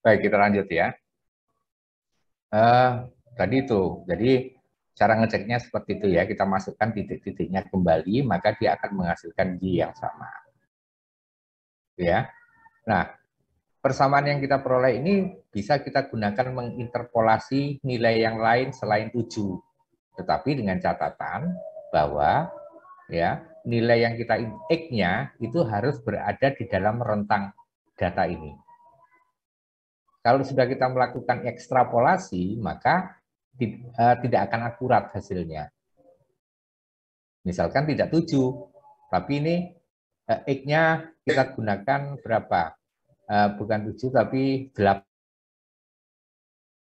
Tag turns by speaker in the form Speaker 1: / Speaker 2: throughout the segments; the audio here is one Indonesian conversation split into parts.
Speaker 1: Baik, kita lanjut ya. Tadi itu, jadi cara ngeceknya seperti itu ya, kita masukkan titik-titiknya kembali, maka dia akan menghasilkan Y yang sama. Ya. Nah, persamaan yang kita peroleh ini bisa kita gunakan menginterpolasi nilai yang lain selain 7. Tetapi dengan catatan bahwa ya nilai yang kita X-nya itu harus berada di dalam rentang data ini. Kalau sudah kita melakukan ekstrapolasi, maka tidak akan akurat hasilnya. Misalkan tidak 7, tapi ini X-nya kita gunakan berapa? Bukan 7, tapi 8.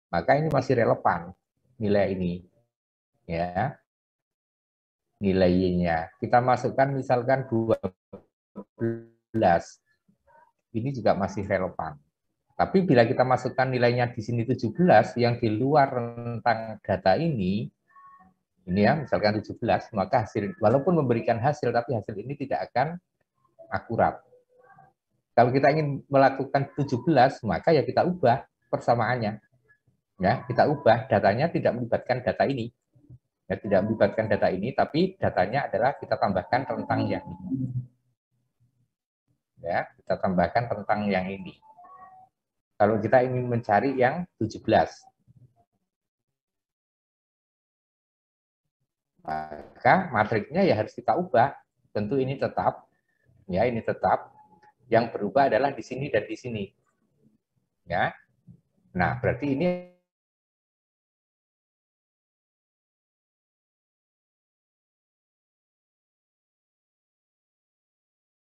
Speaker 1: Maka ini masih relevan nilai ini. Ya, nilai Y-nya. Kita masukkan misalkan 12. Ini juga masih relevan. Tapi bila kita masukkan nilainya di sini 17 yang di luar rentang data ini ya misalkan 17, maka hasil walaupun memberikan hasil tapi hasil ini tidak akan akurat. Kalau kita ingin melakukan 17, maka ya kita ubah persamaannya. Ya, kita ubah datanya tidak melibatkan data ini. Ya, tidak melibatkan data ini, tapi datanya adalah kita tambahkan rentang yang ini. Ya, kita tambahkan rentang yang ini. Kalau kita ingin mencari yang 17, maka matriksnya ya harus kita ubah. Tentu ini tetap, ya ini tetap. Yang berubah adalah di sini dan di sini. Ya, nah berarti ini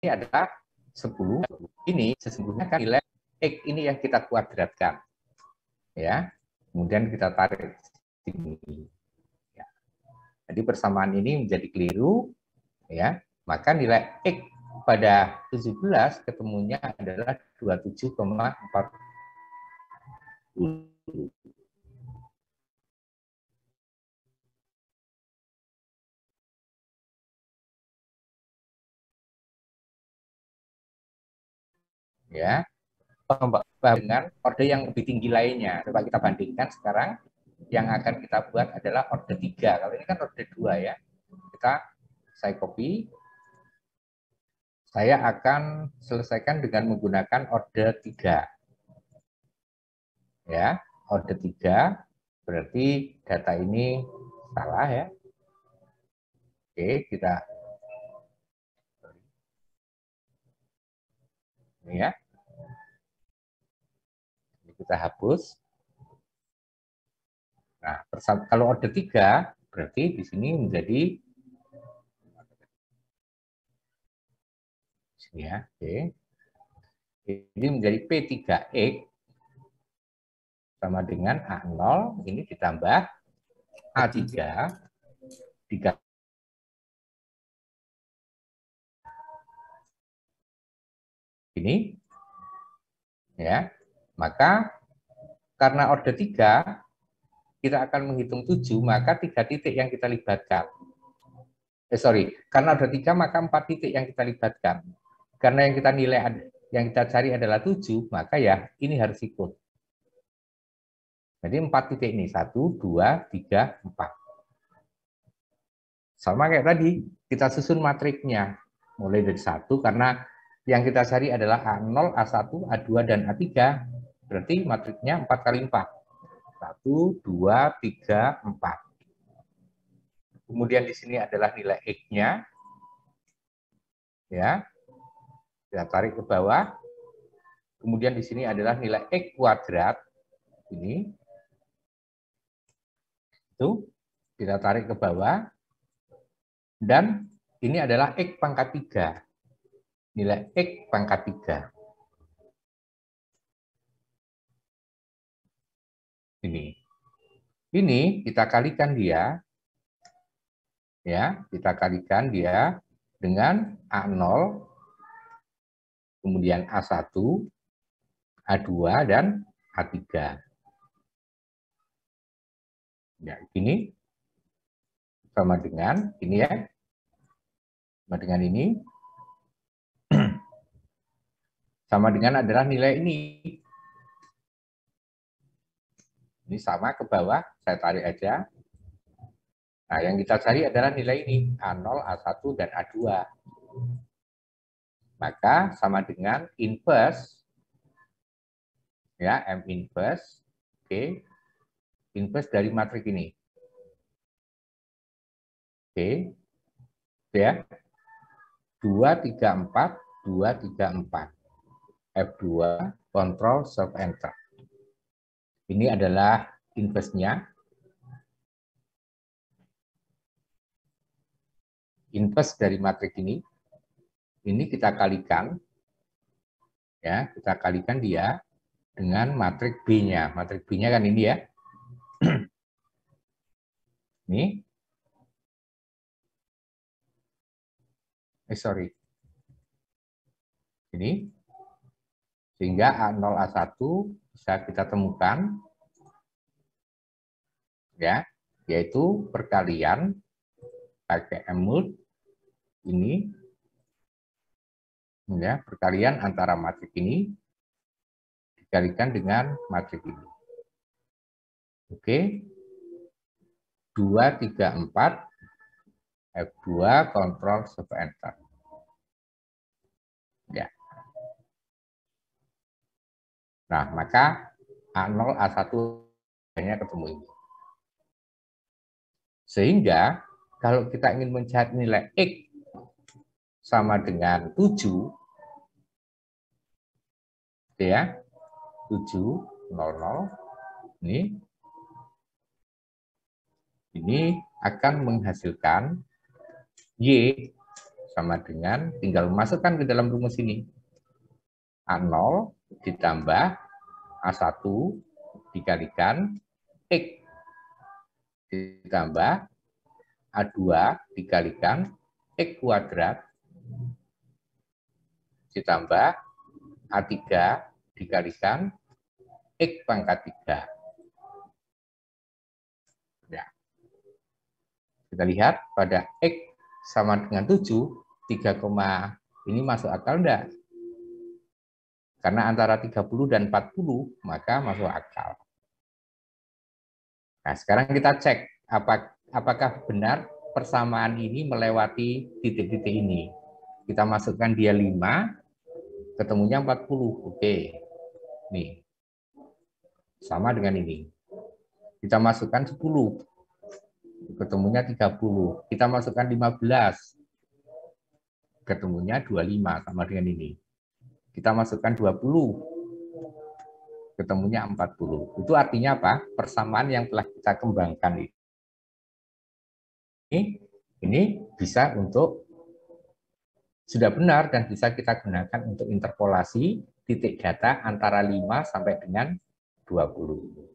Speaker 1: adalah 10. Ini sesungguhnya kan nilai X ini yang kita kuadratkan. Ya, kemudian kita tarik sini. Ya. Jadi persamaan ini menjadi keliru, ya. Maka nilai X pada 17 ketemunya adalah 27,40. Ya, dengan orde yang lebih tinggi lainnya. Coba kita bandingkan sekarang, yang akan kita buat adalah orde 3. Kalau ini kan orde 2 ya. Saya copy. Saya akan selesaikan dengan menggunakan orde 3. Ya, orde 3 berarti data ini salah ya. Oke, ini ya. Ini kita hapus. Nah, kalau orde 3 berarti di sini menjadi sini ya. Oke. Ini menjadi P3X sama dengan A0 ini ditambah A3 3 ini ya. Maka karena orde 3 kita akan menghitung 7, maka 3 titik yang kita libatkan. Karena orde 3 maka 4 titik yang kita libatkan. Karena yang kita cari adalah 7, maka ya ini harus ikut. Jadi 4 titik ini, 1, 2, 3, 4. Sama kayak tadi, kita susun matriknya. Mulai dari 1, karena yang kita cari adalah A0, A1, A2, dan A3. Berarti matriknya 4 kali 4. 1, 2, 3, 4. Kemudian di sini adalah nilai X-nya. Ya. Kita tarik ke bawah. Kemudian di sini adalah nilai X kuadrat. Ini. Itu. Kita tarik ke bawah. Dan ini adalah X pangkat 3. Nilai X pangkat 3. Ini kita kalikan dia. Ya, kita kalikan dia dengan A0, kemudian A1, A2, dan A3. Ya, ini sama dengan ini ya. Sama dengan ini. Sama dengan adalah nilai ini. Ini sama ke bawah, saya tarik aja. Nah, yang kita cari adalah nilai ini, A0, A1, dan A2. Maka sama dengan inverse, ya, M inverse, oke, inverse dari matrik ini. Oke, ya, 2, 3, 4, 2, 3, 4. F2, Control, Shift, Enter. Ini adalah inverse-nya. Inverse dari matrik ini kita kalikan, ya, kita kalikan dia dengan matrik B-nya. Matrik B-nya kan ini ya. Ini. Sorry. Ini. Sehingga A0, A1 bisa kita temukan, ya, yaitu perkalian pakai M-mult ini, ya, perkalian antara matrik ini dikalikan dengan matrik ini. Oke. 2, 3, 4, F2, Ctrl, Shift, Enter. Ya. Nah, maka A0, A1 hanya ketemu ini. Sehingga, kalau kita ingin mencari nilai X sama dengan 7, ya, 7, 00, ini akan menghasilkan Y sama dengan, tinggal masukkan ke dalam rumus ini. A0 ditambah A1 dikalikan X ditambah A2 dikalikan X kuadrat ditambah A3 dikalikan X pangkat 3. Ya. Kita lihat pada X sama dengan 7, 3, ini masuk akal enggak? Karena antara 30 dan 40, maka masuk akal. Nah, sekarang kita cek apakah benar persamaan ini melewati titik-titik ini. Kita masukkan dia 5, ketemunya 40. Oke. Nih. Sama dengan ini. Kita masukkan 10. Ketemunya 30. Kita masukkan 15. Ketemunya 25, sama dengan ini. Kita masukkan 20. Ketemunya 40. Itu artinya apa? Persamaan yang telah kita kembangkan ini bisa untuk sudah benar dan bisa kita gunakan untuk interpolasi titik data antara 5 sampai dengan 20.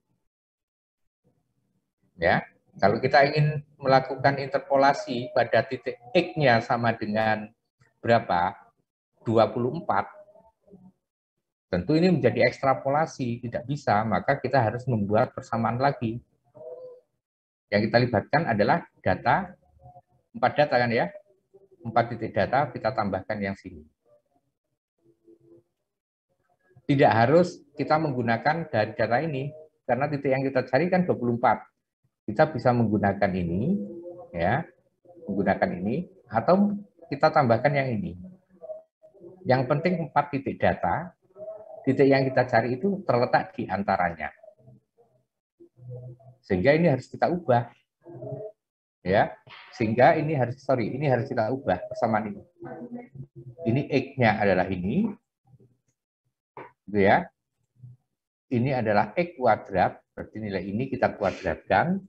Speaker 1: Ya, kalau kita ingin melakukan interpolasi pada titik X-nya sama dengan berapa? 24. Tentu ini menjadi ekstrapolasi, tidak bisa, maka kita harus membuat persamaan lagi. Yang kita libatkan adalah data, 4 data kan ya? 4 titik data kita tambahkan yang sini. Tidak harus kita menggunakan dari data ini, karena titik yang kita cari kan 24. Kita bisa menggunakan ini, ya, menggunakan ini, atau kita tambahkan yang ini. Yang penting 4 titik data, titik yang kita cari itu terletak di antaranya. Sehingga ini harus kita ubah. Ya, sehingga ini harus kita ubah persamaan ini. Ini X-nya adalah ini. Gitu ya. Ini adalah X kuadrat, berarti nilai ini kita kuadratkan.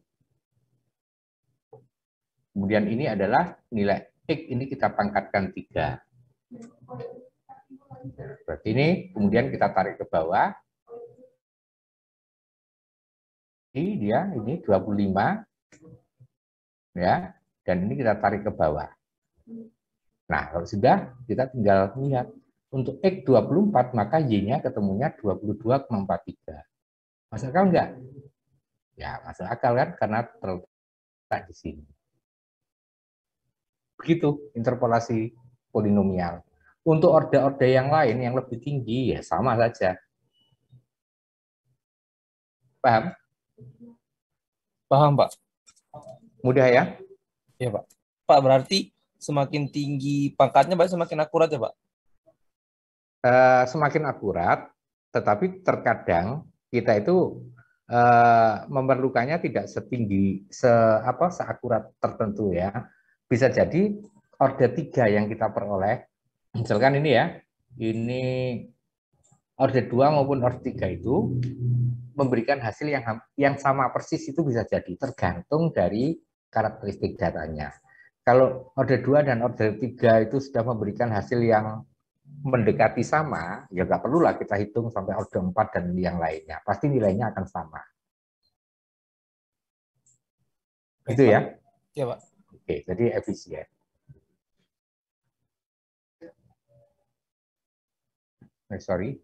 Speaker 1: Kemudian ini adalah nilai X, ini kita pangkatkan 3. Berarti ini kemudian kita tarik ke bawah. Ini dia, ini 25. Ya, dan ini kita tarik ke bawah. Nah, kalau sudah, kita tinggal lihat. Untuk X 24, maka Y-nya ketemunya 22,43. Masuk akal enggak? Ya, masuk akal kan, karena terletak di sini. Begitu interpolasi polinomial. Untuk orde-orde yang lain, yang lebih tinggi, ya sama saja. Paham?
Speaker 2: Paham, Pak.
Speaker 1: Mudah ya?
Speaker 2: Ya, Pak. Pak, berarti semakin tinggi pangkatnya, Pak, semakin akurat ya, Pak?
Speaker 1: Semakin akurat, tetapi terkadang kita itu memerlukannya tidak setinggi, seakurat tertentu ya. Bisa jadi orde 3 yang kita peroleh, misalkan ini ya, ini orde 2 maupun orde 3 itu memberikan hasil yang sama persis itu bisa jadi, tergantung dari karakteristik datanya. Kalau orde 2 dan orde 3 itu sudah memberikan hasil yang mendekati sama, ya nggak perlulah kita hitung sampai orde 4 dan yang lainnya. Pasti nilainya akan sama.
Speaker 2: Baik,
Speaker 1: Itu
Speaker 2: Pak.
Speaker 1: ya.
Speaker 2: Ya, Pak.
Speaker 1: Oke, jadi efisien. Sorry.